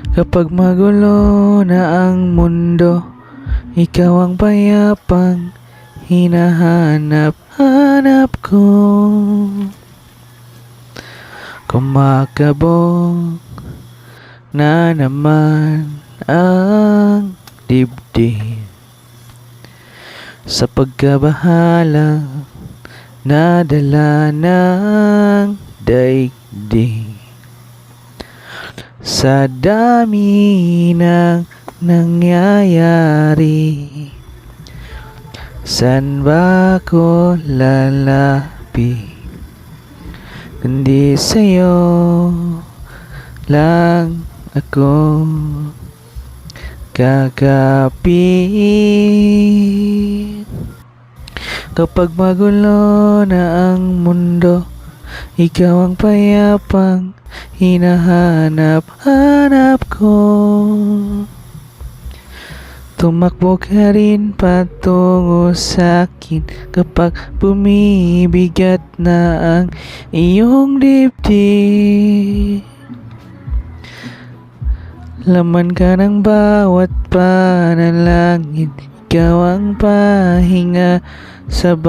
Kapag magulo na ang mundo, ikaw ang payapang hinahanap-hanap ko. Kumakabog na naman ang dibdib sa pagkabahala na dala ng daigdig. Sa dami ng nangyayari, saan ba ako lalapit? Kundi sa'yo lang ako kakapit. Kapag magulo na ang mundo, ikaw ang payapang hinahanap-hanap ko. Tumakbo ka rin patungo sa'kin kapag bumibigat na ang iyong dibdib. Laman ka ng bawat panalangin, ikaw ang pahinga sa